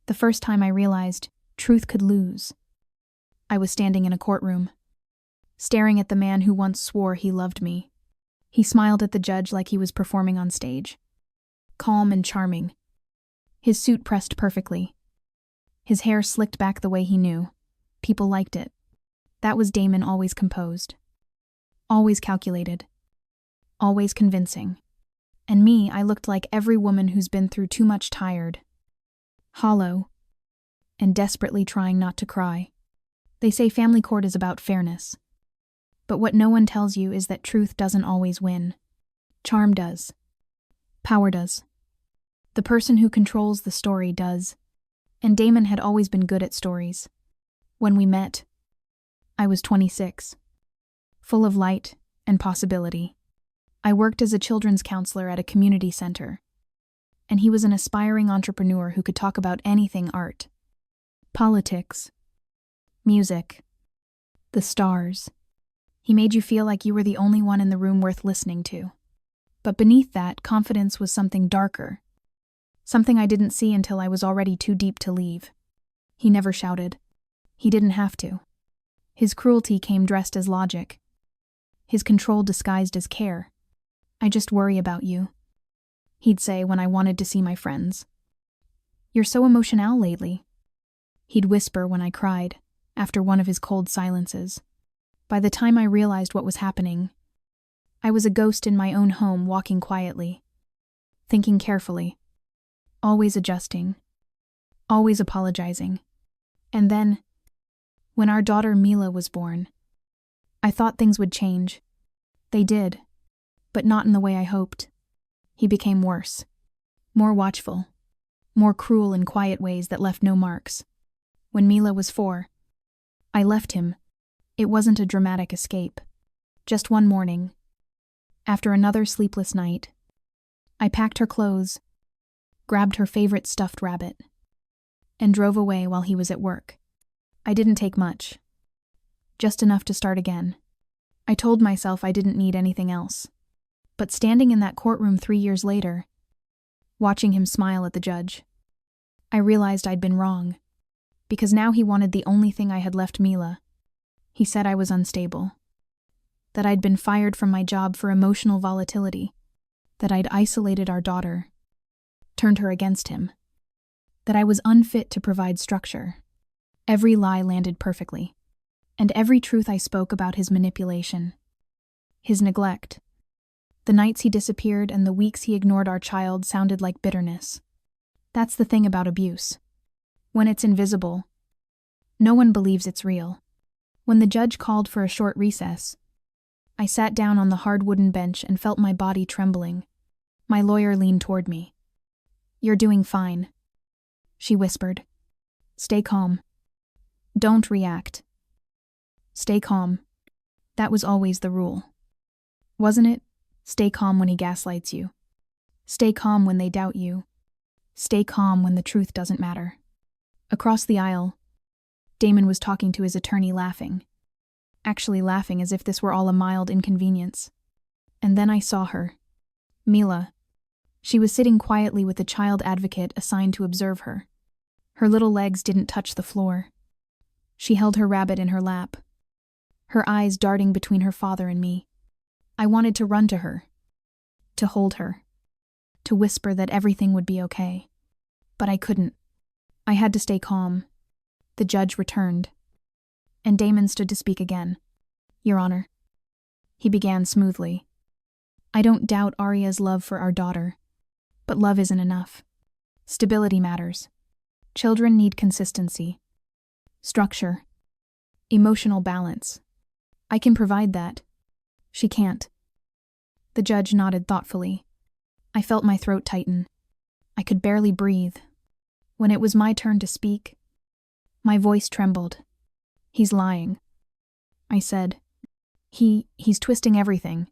The first time I realized truth could lose. I was standing in a courtroom, staring at the man who once swore he loved me. He smiled at the judge like he was performing on stage. Calm and charming. His suit pressed perfectly. His hair slicked back the way he knew. People liked it. That was Damon, always composed. Always calculated. Always convincing. And me, I looked like every woman who's been through too much, tired, hollow, and desperately trying not to cry. They say family court is about fairness. But what no one tells you is that truth doesn't always win. Charm does. Power does. The person who controls the story does. And Damon had always been good at stories. When we met, I was 26. Full of light and possibility. I worked as a children's counselor at a community center. And he was an aspiring entrepreneur who could talk about anything: art, politics, music, the stars. He made you feel like you were the only one in the room worth listening to. But beneath that, confidence was something darker. Something I didn't see until I was already too deep to leave. He never shouted. He didn't have to. His cruelty came dressed as logic. His control disguised as care. "I just worry about you," he'd say when I wanted to see my friends. "You're so emotional lately," he'd whisper when I cried, after one of his cold silences. By the time I realized what was happening, I was a ghost in my own home, walking quietly, thinking carefully, always adjusting, always apologizing. And then, when our daughter Mila was born, I thought things would change. They did, but not in the way I hoped. He became worse, more watchful, more cruel in quiet ways that left no marks. When Mila was 4, I left him. It wasn't a dramatic escape. Just one morning, after another sleepless night, I packed her clothes, grabbed her favorite stuffed rabbit, and drove away while he was at work. I didn't take much, just enough to start again. I told myself I didn't need anything else. But standing in that courtroom 3 years later, watching him smile at the judge, I realized I'd been wrong. Because now he wanted the only thing I had left Mila. He said I was unstable. That I'd been fired from my job for emotional volatility. That I'd isolated our daughter, turned her against him. That I was unfit to provide structure. Every lie landed perfectly. And every truth I spoke about his manipulation. His neglect. The nights he disappeared and the weeks he ignored our child sounded like bitterness. That's the thing about abuse. When it's invisible, no one believes it's real. When the judge called for a short recess, I sat down on the hard wooden bench and felt my body trembling. My lawyer leaned toward me. "You're doing fine," she whispered. "Stay calm. Don't react. Stay calm." That was always the rule. Wasn't it? Stay calm when he gaslights you. Stay calm when they doubt you. Stay calm when the truth doesn't matter. Across the aisle, Damon was talking to his attorney, laughing. Actually laughing as if this were all a mild inconvenience. And then I saw her. Mila. She was sitting quietly with a child advocate assigned to observe her. Her little legs didn't touch the floor. She held her rabbit in her lap, her eyes darting between her father and me. I wanted to run to her, to hold her, to whisper that everything would be okay. But I couldn't. I had to stay calm. The judge returned, and Damon stood to speak again. "Your Honor," he began smoothly, "I don't doubt Aria's love for our daughter, but love isn't enough. Stability matters. Children need consistency, structure, emotional balance. I can provide that. She can't." The judge nodded thoughtfully. I felt my throat tighten. I could barely breathe. When it was my turn to speak, my voice trembled. "He's lying," I said. He's twisting everything."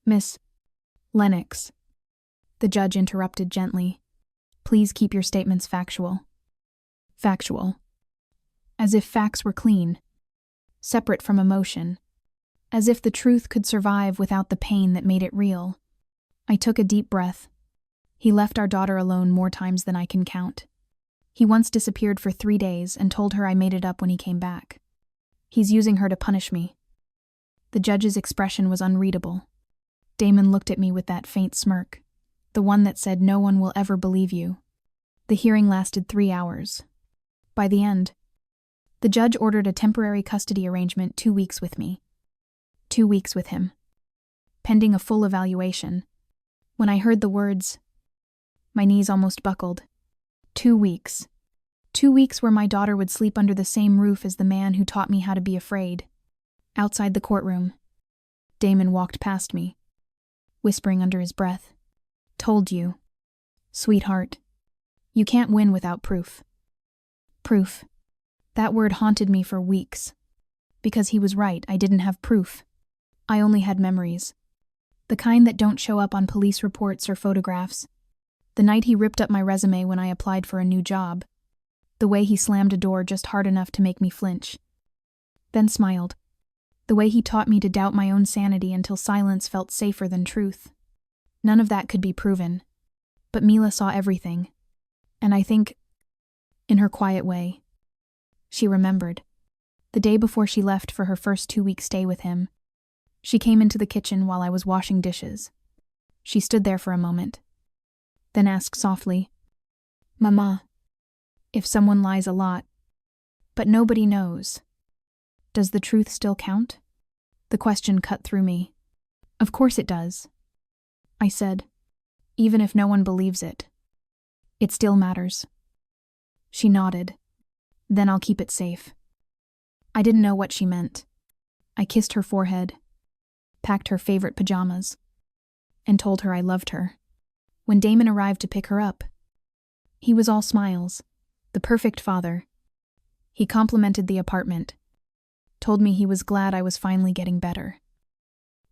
"Miss Lennox," the judge interrupted gently, "please keep your statements factual." Factual. As if facts were clean, separate from emotion. As if the truth could survive without the pain that made it real. I took a deep breath. He left our daughter alone more times than I can count. He once disappeared for 3 days and told her I made it up when he came back. He's using her to punish me. The judge's expression was unreadable. Damon looked at me with that faint smirk, the one that said no one will ever believe you. The hearing lasted 3 hours. By the end, the judge ordered a temporary custody arrangement 2 weeks with me. 2 weeks with him. Pending a full evaluation. When I heard the words, my knees almost buckled. 2 weeks. 2 weeks where my daughter would sleep under the same roof as the man who taught me how to be afraid. Outside the courtroom, Damon walked past me, whispering under his breath, "Told you. Sweetheart, you can't win without proof." Proof. That word haunted me for weeks. Because he was right, I didn't have proof. I only had memories. The kind that don't show up on police reports or photographs. The night he ripped up my resume when I applied for a new job. The way he slammed a door just hard enough to make me flinch. Then smiled. The way he taught me to doubt my own sanity until silence felt safer than truth. None of that could be proven. But Mila saw everything. And I think, in her quiet way, she remembered. The day before she left for her first 2-week stay with him, she came into the kitchen while I was washing dishes. She stood there for a moment, then asked softly, "Mama, if someone lies a lot, but nobody knows, does the truth still count?" The question cut through me. "Of course it does," I said. "Even if no one believes it, it still matters." She nodded. "Then I'll keep it safe." I didn't know what she meant. I kissed her forehead, packed her favorite pajamas, and told her I loved her. When Damon arrived to pick her up, he was all smiles, the perfect father. He complimented the apartment, told me he was glad I was finally getting better.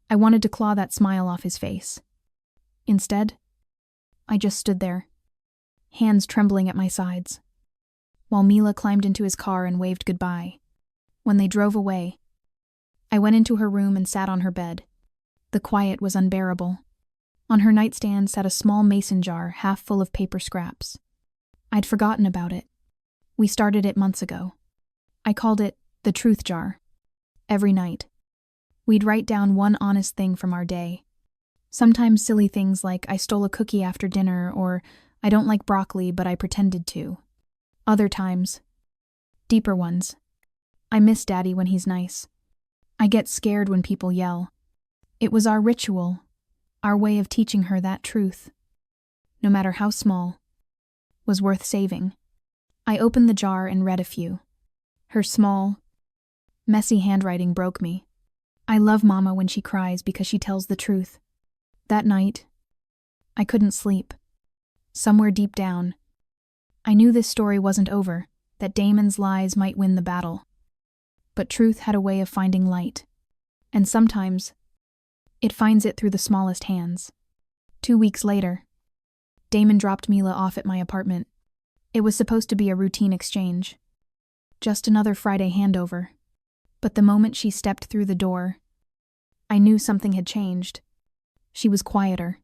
I wanted to claw that smile off his face. Instead, I just stood there, hands trembling at my sides, while Mila climbed into his car and waved goodbye. When they drove away, I went into her room and sat on her bed. The quiet was unbearable. On her nightstand sat a small mason jar half full of paper scraps. I'd forgotten about it. We started it months ago. I called it the truth jar. Every night, we'd write down one honest thing from our day. Sometimes silly things like I stole a cookie after dinner or I don't like broccoli but I pretended to. Other times, deeper ones. I miss Daddy when he's nice. I get scared when people yell. It was our ritual, our way of teaching her that truth, no matter how small, was worth saving. I opened the jar and read a few. Her small, messy handwriting broke me. I love Mama when she cries because she tells the truth. That night, I couldn't sleep. Somewhere deep down, I knew this story wasn't over, that Damon's lies might win the battle. But truth had a way of finding light. And sometimes, it finds it through the smallest hands. 2 weeks later, Damon dropped Mila off at my apartment. It was supposed to be a routine exchange. Just another Friday handover. But the moment she stepped through the door, I knew something had changed. She was quieter.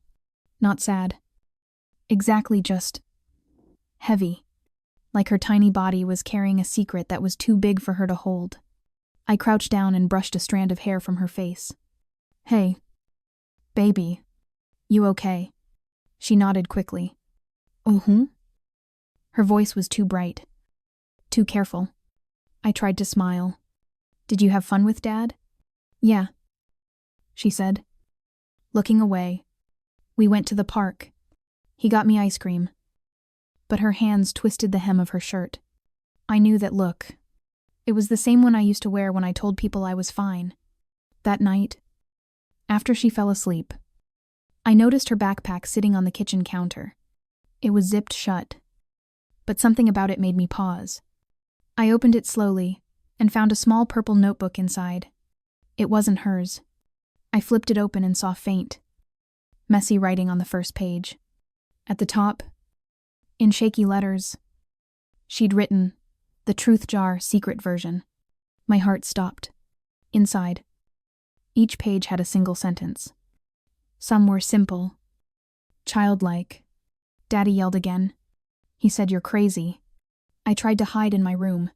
Not sad. Exactly, just heavy. Like her tiny body was carrying a secret that was too big for her to hold. I crouched down and brushed a strand of hair from her face. "Hey, baby, you okay?" She nodded quickly. "Uh-huh." Her voice was too bright, too careful. I tried to smile. "Did you have fun with Dad?" "Yeah," she said. Looking away, we went to the park. He got me ice cream. But her hands twisted the hem of her shirt. I knew that look. It was the same one I used to wear when I told people I was fine. That night, after she fell asleep, I noticed her backpack sitting on the kitchen counter. It was zipped shut, but something about it made me pause. I opened it slowly and found a small purple notebook inside. It wasn't hers. I flipped it open and saw faint, messy writing on the first page. At the top, in shaky letters, she'd written, "The Truth Jar Secret Version." My heart stopped. Inside, each page had a single sentence. Some were simple, childlike. Daddy yelled again. He said, "You're crazy." I tried to hide in my room.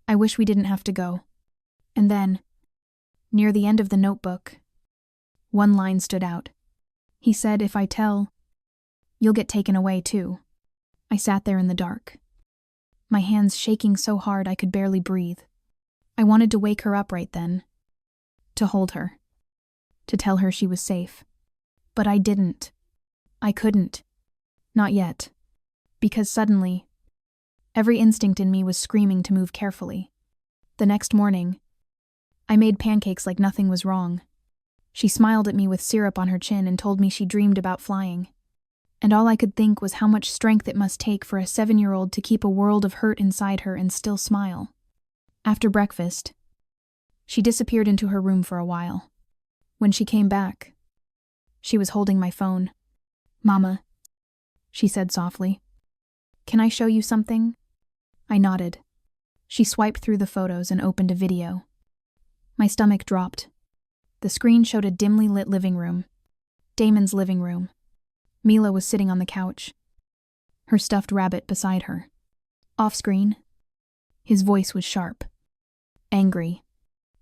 I wish we didn't have to go. And then, near the end of the notebook, one line stood out. He said, "If I tell, you'll get taken away too." I sat there in the dark, my hands shaking so hard I could barely breathe. I wanted to wake her up right then, to hold her, to tell her she was safe. But I didn't. I couldn't. Not yet. Because suddenly, every instinct in me was screaming to move carefully. The next morning, I made pancakes like nothing was wrong. She smiled at me with syrup on her chin and told me she dreamed about flying. And all I could think was how much strength it must take for a 7-year-old to keep a world of hurt inside her and still smile. After breakfast, she disappeared into her room for a while. When she came back, she was holding my phone. "Mama," she said softly, "can I show you something?" I nodded. She swiped through the photos and opened a video. My stomach dropped. The screen showed a dimly lit living room. Damon's living room. Mila was sitting on the couch, her stuffed rabbit beside her. Off-screen, his voice was sharp, angry.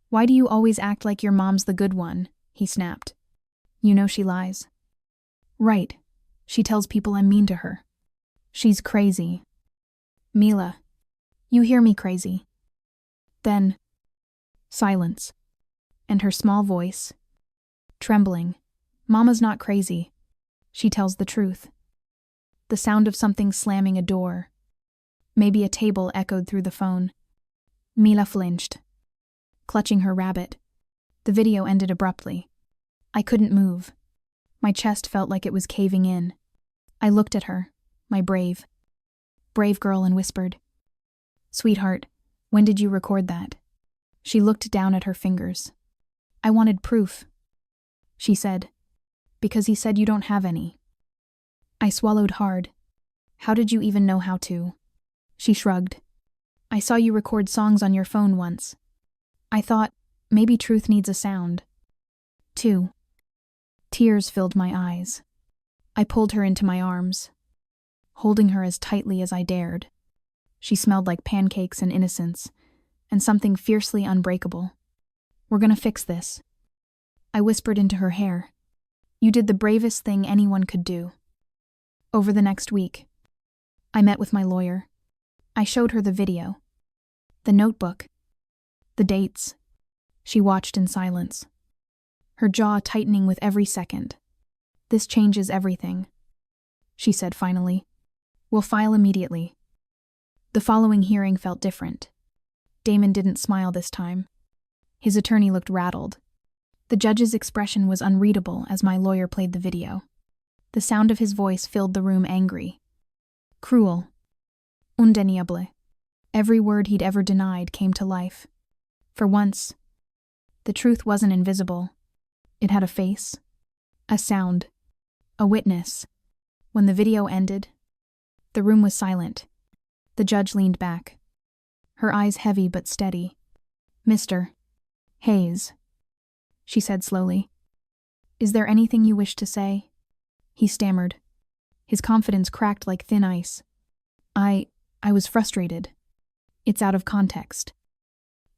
"Why do you always act like your mom's the good one?" he snapped. "You know she lies." "Right. She tells people I'm mean to her. She's crazy." "Mila, you hear me crazy." Then, silence, and her small voice, trembling. "Mama's not crazy. She tells the truth." The sound of something slamming a door, maybe a table, echoed through the phone. Mila flinched, clutching her rabbit. The video ended abruptly. I couldn't move. My chest felt like it was caving in. I looked at her, my brave girl, and whispered, "Sweetheart, when did you record that?" She looked down at her fingers. "I wanted proof," she said, "because he said you don't have any." I swallowed hard. "How did you even know how to?" She shrugged. "I saw you record songs on your phone once. I thought, maybe truth needs a sound." 2. Tears filled my eyes. I pulled her into my arms, holding her as tightly as I dared. She smelled like pancakes and innocence, and something fiercely unbreakable. "We're gonna fix this." I whispered into her hair. "You did the bravest thing anyone could do." Over the next week, I met with my lawyer. I showed her the video, the notebook, the dates. She watched in silence, her jaw tightening with every second. "This changes everything," she said finally. "We'll file immediately." The following hearing felt different. Damon didn't smile this time. His attorney looked rattled. The judge's expression was unreadable as my lawyer played the video. The sound of his voice filled the room, angry, cruel, indéniable. Every word he'd ever denied came to life. For once, the truth wasn't invisible. It had a face, a sound, a witness. When the video ended, the room was silent. The judge leaned back, her eyes heavy but steady. "Mr. Hayes," she said slowly, "is there anything you wish to say?" He stammered. His confidence cracked like thin ice. I was frustrated. It's out of context."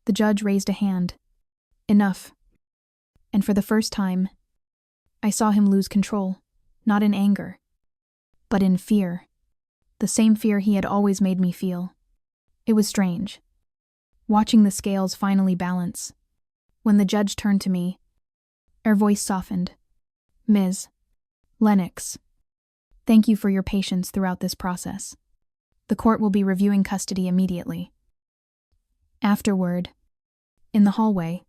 The judge raised a hand. "Enough." And for the first time, I saw him lose control, not in anger, but in fear. The same fear he had always made me feel. It was strange, watching the scales finally balance. When the judge turned to me, her voice softened. "Ms. Lennox, thank you for your patience throughout this process. The court will be reviewing custody immediately." Afterward, in the hallway,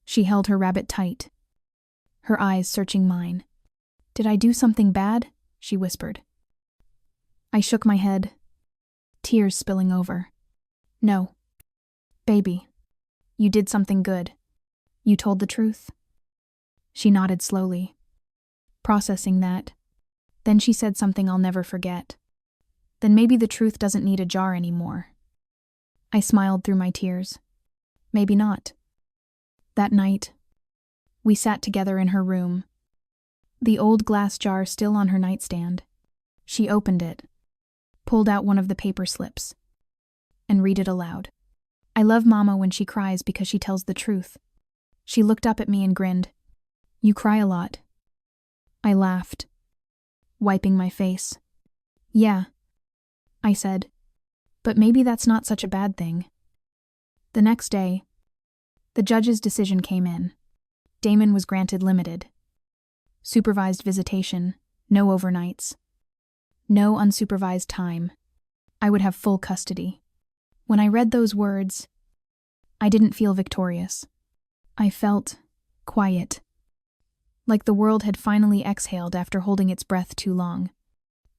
she held her rabbit tight, her eyes searching mine. "Did I do something bad?" she whispered. I shook my head, tears spilling over. "No. Baby, you did something good. You told the truth." She nodded slowly, processing that. Then she said something I'll never forget. "Then maybe the truth doesn't need a jar anymore." I smiled through my tears. Maybe not. That night, we sat together in her room, the old glass jar still on her nightstand. She opened it, pulled out one of the paper slips, and read it aloud. I love Mama when she cries because she tells the truth. She looked up at me and grinned. You cry a lot. I laughed, wiping my face. Yeah, I said, but maybe that's not such a bad thing. The next day, the judge's decision came in. Damon was granted limited. Supervised visitation, no overnights. No unsupervised time. I would have full custody. When I read those words, I didn't feel victorious. I felt quiet, like the world had finally exhaled after holding its breath too long.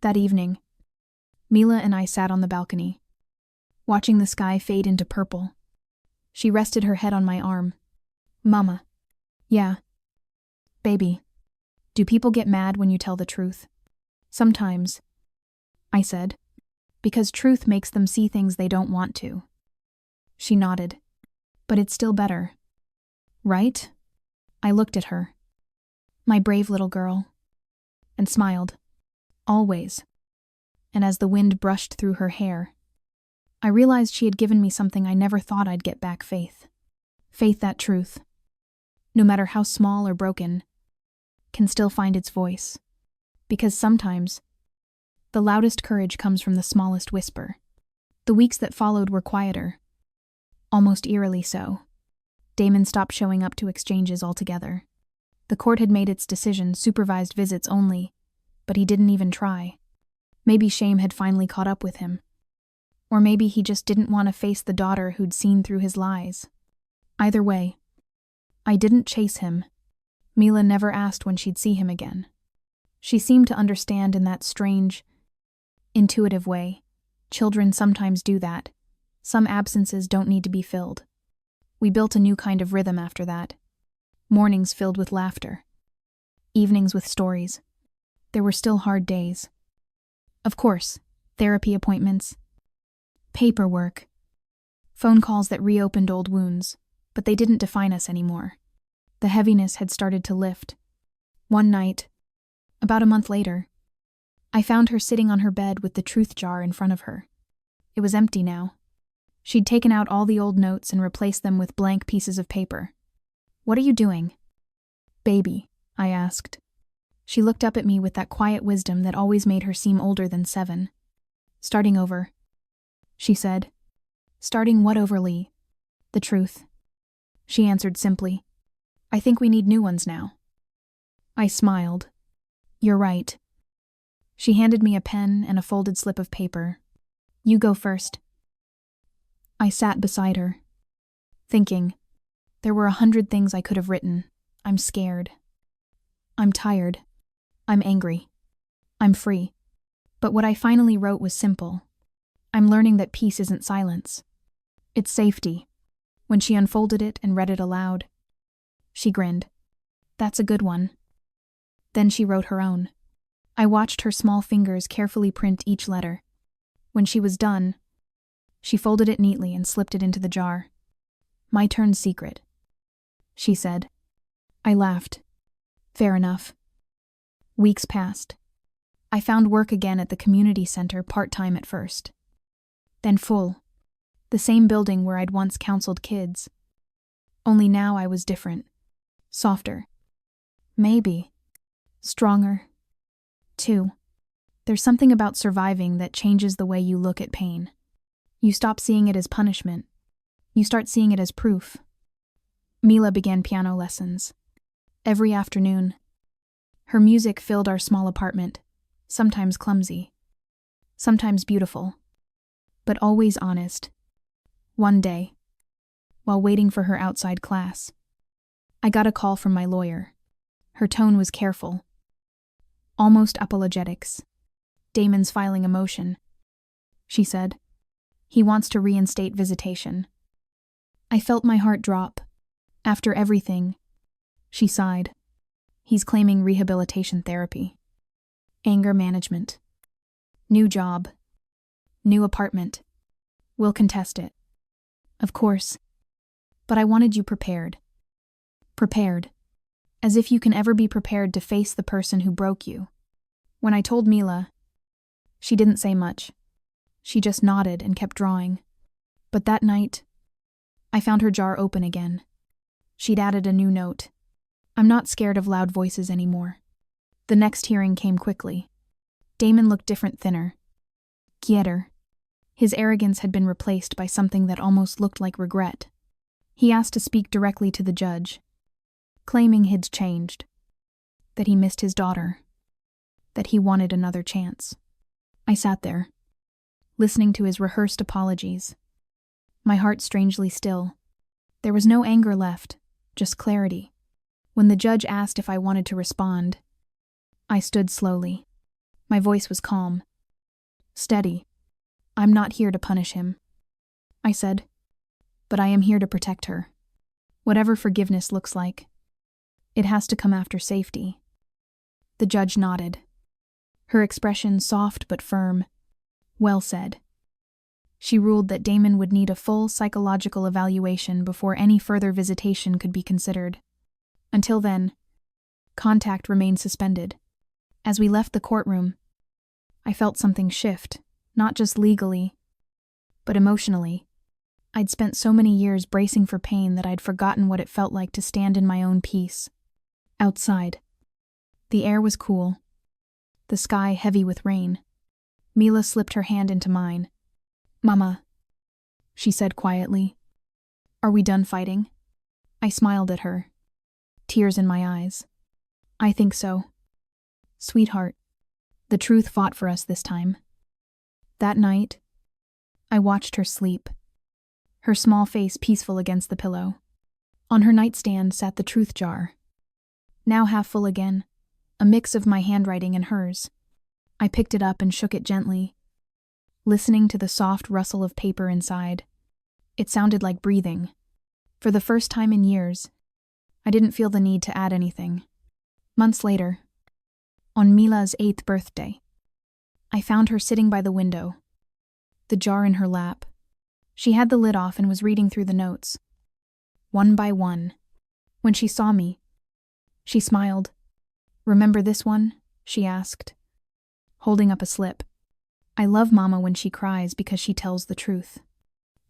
That evening, Mila and I sat on the balcony, watching the sky fade into purple. She rested her head on my arm. Mama. Yeah. Baby. Do people get mad when you tell the truth? Sometimes, I said, because truth makes them see things they don't want to. She nodded. But it's still better. Right? I looked at her. My brave little girl. And smiled. Always. And as the wind brushed through her hair, I realized she had given me something I never thought I'd get back: faith. Faith that truth, no matter how small or broken, can still find its voice. Because sometimes, the loudest courage comes from the smallest whisper. The weeks that followed were quieter. Almost eerily so. Damon stopped showing up to exchanges altogether. The court had made its decision, supervised visits only, but he didn't even try. Maybe shame had finally caught up with him. Or maybe he just didn't want to face the daughter who'd seen through his lies. Either way, I didn't chase him. Mila never asked when she'd see him again. She seemed to understand in that strange, intuitive way. Children sometimes do that. Some absences don't need to be filled. We built a new kind of rhythm after that. Mornings filled with laughter. Evenings with stories. There were still hard days. Of course, therapy appointments, paperwork, phone calls that reopened old wounds, but they didn't define us anymore. The heaviness had started to lift. One night, about a month later, I found her sitting on her bed with the truth jar in front of her. It was empty now. She'd taken out all the old notes and replaced them with blank pieces of paper. What are you doing? Baby, I asked. She looked up at me with that quiet wisdom that always made her seem older than 7. Starting over, she said. Starting what over, Lee? The truth. She answered simply. I think we need new ones now. I smiled. You're right. She handed me a pen and a folded slip of paper. You go first. I sat beside her, thinking. There were 100 things I could have written. I'm scared. I'm tired. I'm angry. I'm free. But what I finally wrote was simple. I'm learning that peace isn't silence. It's safety. When she unfolded it and read it aloud, she grinned. That's a good one. Then she wrote her own. I watched her small fingers carefully print each letter. When she was done, she folded it neatly and slipped it into the jar. My turn, secret, she said. I laughed. Fair enough. Weeks passed. I found work again at the community center, part-time at first. Then full. The same building where I'd once counseled kids. Only now I was different. Softer. Maybe. Stronger. Too. There's something about surviving that changes the way you look at pain. You stop seeing it as punishment. You start seeing it as proof. Mila began piano lessons. Every afternoon. Her music filled our small apartment, sometimes clumsy, sometimes beautiful, but always honest. One day, while waiting for her outside class, I got a call from my lawyer. Her tone was careful, almost apologetics. Damon's filing a motion, she said. He wants to reinstate visitation. I felt my heart drop. After everything, she sighed. He's claiming rehabilitation therapy. Anger management. New job. New apartment. We'll contest it. Of course. But I wanted you prepared. Prepared. As if you can ever be prepared to face the person who broke you. When I told Mila, she didn't say much. She just nodded and kept drawing. But that night, I found her jar open again. She'd added a new note. I'm not scared of loud voices anymore. The next hearing came quickly. Damon looked different, thinner. Quieter. His arrogance had been replaced by something that almost looked like regret. He asked to speak directly to the judge, claiming he'd changed, that he missed his daughter, that he wanted another chance. I sat there, listening to his rehearsed apologies, my heart strangely still. There was no anger left, just clarity. When the judge asked if I wanted to respond, I stood slowly. My voice was calm, steady. I'm not here to punish him, I said, but I am here to protect her. Whatever forgiveness looks like, it has to come after safety. The judge nodded, her expression soft but firm. Well said. She ruled that Damon would need a full psychological evaluation before any further visitation could be considered. Until then, contact remained suspended. As we left the courtroom, I felt something shift, not just legally, but emotionally. I'd spent so many years bracing for pain that I'd forgotten what it felt like to stand in my own peace. Outside, the air was cool, the sky heavy with rain. Mila slipped her hand into mine. Mama, she said quietly, are we done fighting? I smiled at her, tears in my eyes. I think so. Sweetheart, the truth fought for us this time. That night, I watched her sleep, her small face peaceful against the pillow. On her nightstand sat the truth jar, now half full again, a mix of my handwriting and hers. I picked it up and shook it gently, listening to the soft rustle of paper inside. It sounded like breathing. For the first time in years, I didn't feel the need to add anything. Months later, on Mila's 8th birthday, I found her sitting by the window, the jar in her lap. She had the lid off and was reading through the notes, one by one. When she saw me, she smiled. Remember this one? She asked, holding up a slip. I love Mama when she cries because she tells the truth.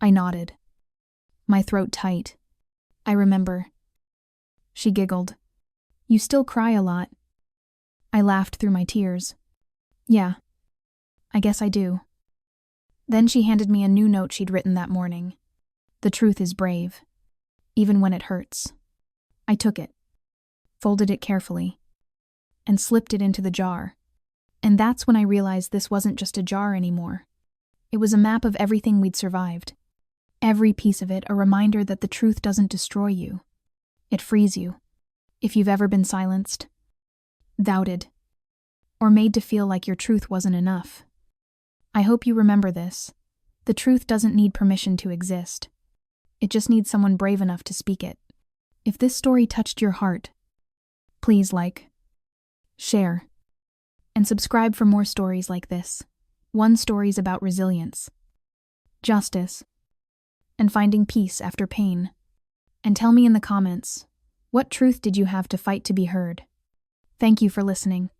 I nodded, my throat tight. I remember. She giggled. You still cry a lot. I laughed through my tears. Yeah, I guess I do. Then she handed me a new note she'd written that morning. The truth is brave, even when it hurts. I took it, folded it carefully, and slipped it into the jar. And that's when I realized this wasn't just a jar anymore. It was a map of everything we'd survived. Every piece of it a reminder that the truth doesn't destroy you. It frees you. If you've ever been silenced, doubted, or made to feel like your truth wasn't enough, I hope you remember this. The truth doesn't need permission to exist. It just needs someone brave enough to speak it. If this story touched your heart, please like, share, and subscribe for more stories like this. One stories about resilience, justice, and finding peace after pain. And tell me in the comments, what truth did you have to fight to be heard? Thank you for listening.